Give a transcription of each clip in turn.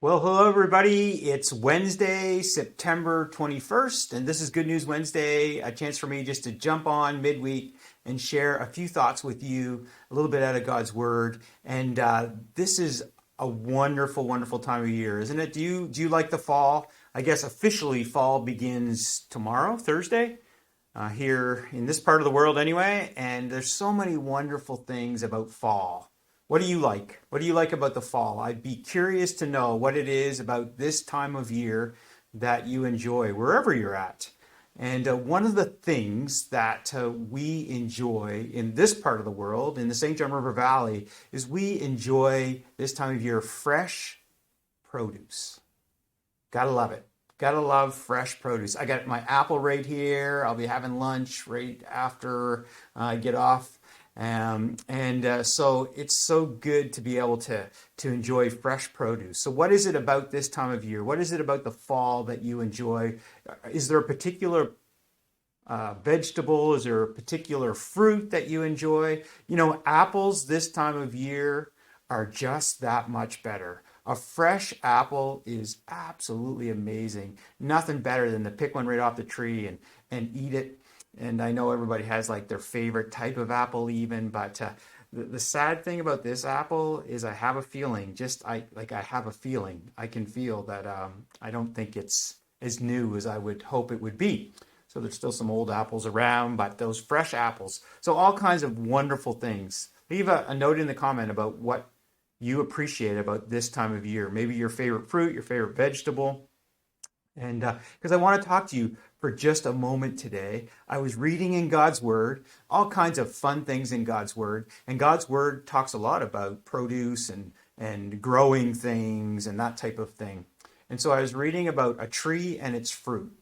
Well, hello everybody. It's Wednesday, September 21st, and this is Good News Wednesday, a chance for me just to jump on midweek and share a few thoughts with you, a little bit out of God's Word. And this is a wonderful, wonderful time of year, isn't it? Do you like the fall? I guess officially fall begins tomorrow, Thursday, here in this part of the world anyway. And there's so many wonderful things about fall. What do you like? What do you like about the fall? I'd be curious to know what it is about this time of year that you enjoy, wherever you're at. And one of the things that we enjoy in this part of the world, in the St. John River Valley, is we enjoy this time of year fresh produce. Gotta love it. Gotta love fresh produce. I got my apple right here. I'll be having lunch right after I get off. So it's so good to be able to enjoy fresh produce. So what is it about this time of year? What is it about the fall that you enjoy? Is there a particular vegetable? Is there a particular fruit that you enjoy? You know, apples this time of year are just that much better. A fresh apple is absolutely amazing. Nothing better than to pick one right off the tree and eat it. And I know everybody has like their favorite type of apple even, but the sad thing about this apple is I have a feeling, I have a feeling, I can feel that I don't think it's as new as I would hope it would be. So there's still some old apples around, but those fresh apples. So all kinds of wonderful things. Leave a note in the comment about what you appreciate about this time of year. Maybe your favorite fruit, your favorite vegetable. And because I want to talk to you for just a moment today. I was reading in God's Word, all kinds of fun things in God's Word. And God's Word talks a lot about produce and growing things and that type of thing. And so I was reading about a tree and its fruit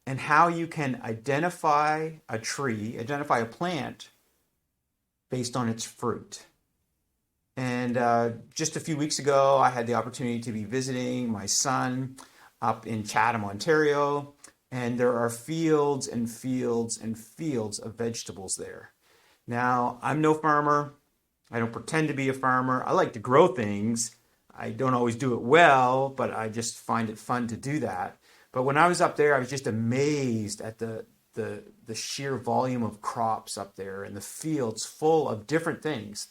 and how you can identify a tree, identify a plant based on its fruit. And just a few weeks ago, I had the opportunity to be visiting my son up in Chatham, Ontario. And there are fields and fields and fields of vegetables there. Now, I'm no farmer. I don't pretend to be a farmer. I like to grow things. I don't always do it well, but I just find it fun to do that. But when I was up there, I was just amazed at the sheer volume of crops up there and the fields full of different things.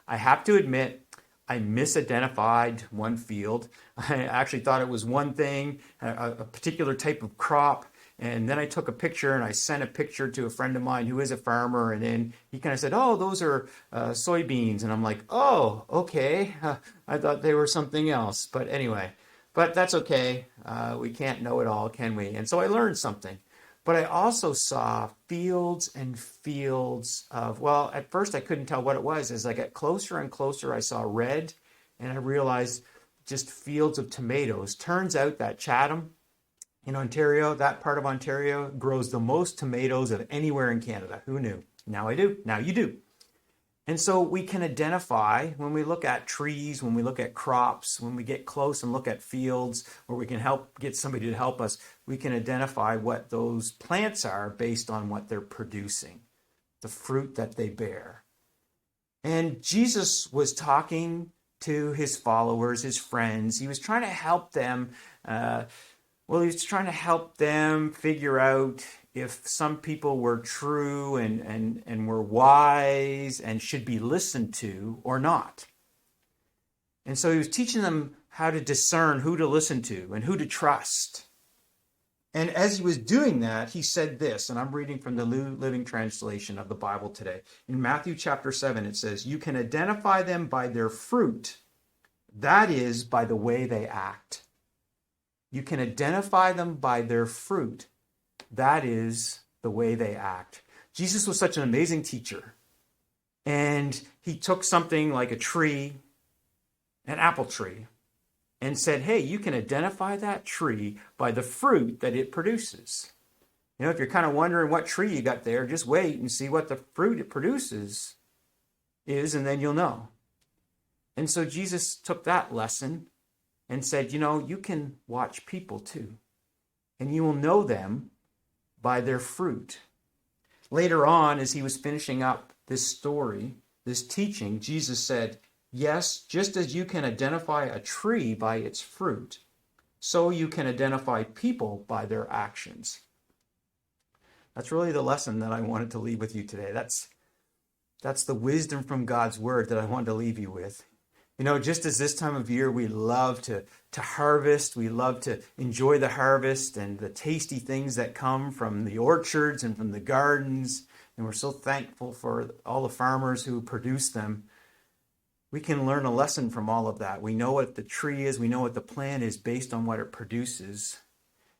I have to admit, I misidentified one field. I actually thought it was one thing, a particular type of crop. And then I took a picture and I sent a picture to a friend of mine who is a farmer. And then he kind of said, "Oh, those are soybeans." And I'm like, "Oh, okay." I thought they were something else. But anyway, but that's okay. We can't know it all, can we? And so I learned something. But I also saw fields and fields of, well, at first I couldn't tell what it was. As I got closer and closer, I saw red, and I realized just fields of tomatoes. Turns out that Chatham in Ontario, that part of Ontario, grows the most tomatoes of anywhere in Canada. Who knew? Now I do. Now you do. And so we can identify when we look at trees, when we look at crops, when we get close and look at fields, or we can get somebody to help us, we can identify what those plants are based on what they're producing, the fruit that they bear. And Jesus was talking to his followers, his friends. He was trying to help them. He was trying to help them figure out if some people were true and were wise and should be listened to or not. And so he was teaching them how to discern who to listen to and who to trust. And as he was doing that, he said this, and I'm reading from the New Living Translation of the Bible today. In Matthew chapter 7, it says, "You can identify them by their fruit, that is, by the way they act." You can identify them by their fruit. That is the way they act. Jesus was such an amazing teacher. And he took something like a tree, an apple tree, and said, hey, you can identify that tree by the fruit that it produces. You know, if you're kind of wondering what tree you got there, just wait and see what the fruit it produces is, and then you'll know. And so Jesus took that lesson and said, you know, you can watch people too, and you will know them by their fruit. Later on, as he was finishing up this story, this teaching, Jesus said, Yes, just as you can identify a tree by its fruit, so you can identify people by their actions. That's really the lesson that I wanted to leave with you today. That's the wisdom from God's word that I wanted to leave you with. You know, just as this time of year we love to harvest, we love to enjoy the harvest and the tasty things that come from the orchards and from the gardens, and we're so thankful for all the farmers who produce them. We can learn a lesson from all of that. We know what the tree is, we know what the plant is based on what it produces.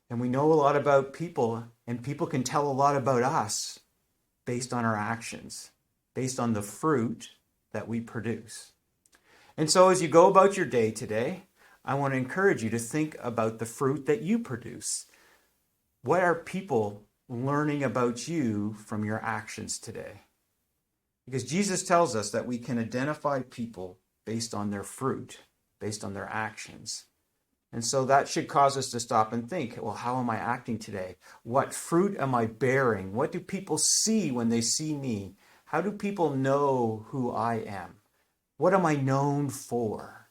And we know a lot about people, and people can tell a lot about us based on our actions, based on the fruit that we produce. And so as you go about your day today, I want to encourage you to think about the fruit that you produce. What are people learning about you from your actions today? Because Jesus tells us that we can identify people based on their fruit, based on their actions. And so that should cause us to stop and think, well, how am I acting today? What fruit am I bearing? What do people see when they see me? How do people know who I am? What am I known for?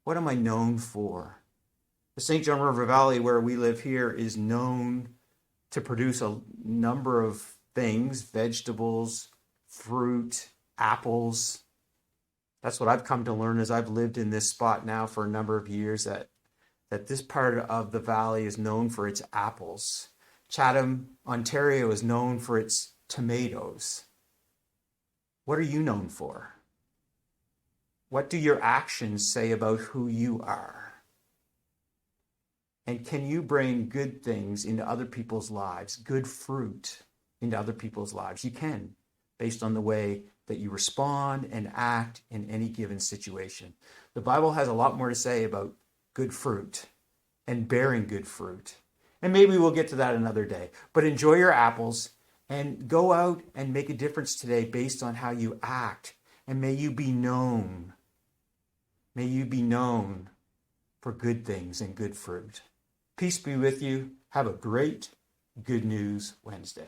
What am I known for? The St. John River Valley, where we live here, is known to produce a number of things, vegetables, fruit, apples. That's what I've come to learn as I've lived in this spot now for a number of years, that this part of the valley is known for its apples. Chatham, Ontario is known for its tomatoes. What are you known for? What do your actions say about who you are? And can you bring good things into other people's lives, good fruit into other people's lives? You can, based on the way that you respond and act in any given situation. The Bible has a lot more to say about good fruit and bearing good fruit. And maybe we'll get to that another day. But enjoy your apples and go out and make a difference today based on how you act. And may you be known. May you be known for good things and good fruit. Peace be with you. Have a great Good News Wednesday.